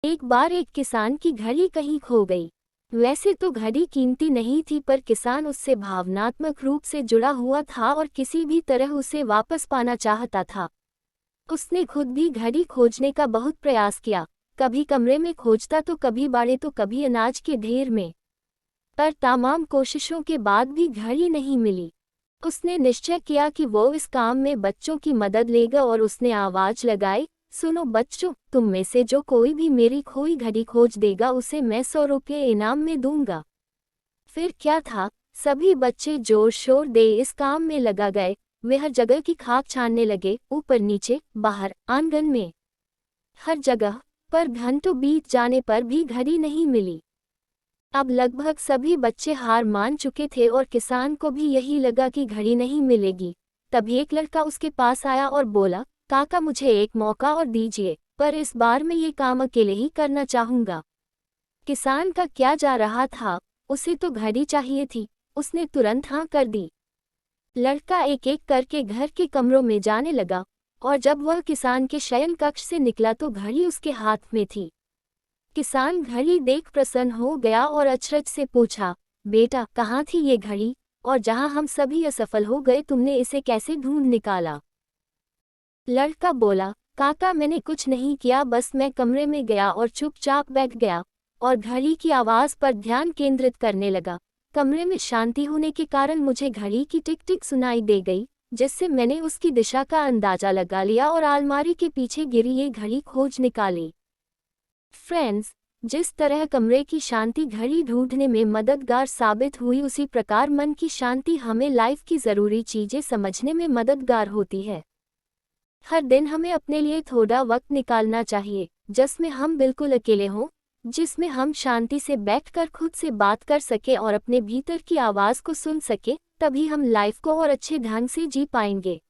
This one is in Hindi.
एक बार एक किसान की घड़ी कहीं खो गई। वैसे तो घड़ी कीमती नहीं थी, पर किसान उससे भावनात्मक रूप से जुड़ा हुआ था और किसी भी तरह उसे वापस पाना चाहता था। उसने खुद भी घड़ी खोजने का बहुत प्रयास किया। कभी कमरे में खोजता तो कभी बाड़े तो कभी अनाज के ढेर में, पर तमाम कोशिशों के बाद भी घड़ी नहीं मिली। उसने निश्चय किया कि वो इस काम में बच्चों की मदद लेगा और उसने आवाज लगाई, सुनो बच्चों, तुम में से जो कोई भी मेरी खोई घड़ी खोज देगा उसे मैं 100 रुपये इनाम में दूंगा। फिर क्या था, सभी बच्चे जोर शोर दे इस काम में लगा गए। वे हर जगह की खाक छानने लगे, ऊपर नीचे, बाहर, आंगन में, हर जगह। पर घंटों बीत जाने पर भी घड़ी नहीं मिली। अब लगभग सभी बच्चे हार मान चुके थे और किसान को भी यही लगा कि घड़ी नहीं मिलेगी। तभी एक लड़का उसके पास आया और बोला, काका मुझे एक मौका और दीजिए, पर इस बार मैं ये काम अकेले ही करना चाहूंगा। किसान का क्या जा रहा था, उसे तो घड़ी चाहिए थी। उसने तुरंत हाँ कर दी। लड़का एक एक करके घर के कमरों में जाने लगा, और जब वह किसान के शयन कक्ष से निकला तो घड़ी उसके हाथ में थी। किसान घड़ी देख प्रसन्न हो गया और अचरज से पूछा, बेटा कहाँ थी ये घड़ी, और जहाँ हम सभी असफल हो गए तुमने इसे कैसे ढूंढ निकाला? लड़का बोला, काका मैंने कुछ नहीं किया, बस मैं कमरे में गया और चुपचाप बैठ गया और घड़ी की आवाज़ पर ध्यान केंद्रित करने लगा। कमरे में शांति होने के कारण मुझे घड़ी की टिक टिक सुनाई दे गई, जिससे मैंने उसकी दिशा का अंदाजा लगा लिया और अलमारी के पीछे गिरी ये घड़ी खोज निकाली। फ्रेंड्स, जिस तरह कमरे की शांति घड़ी ढूंढने में मददगार साबित हुई, उसी प्रकार मन की शांति हमें लाइफ की ज़रूरी चीज़ें समझने में मददगार होती है। हर दिन हमें अपने लिए थोड़ा वक्त निकालना चाहिए, जिसमें हम बिल्कुल अकेले हों, जिसमें हम शांति से बैठकर खुद से बात कर सके और अपने भीतर की आवाज़ को सुन सके। तभी हम लाइफ को और अच्छे ढंग से जी पाएंगे।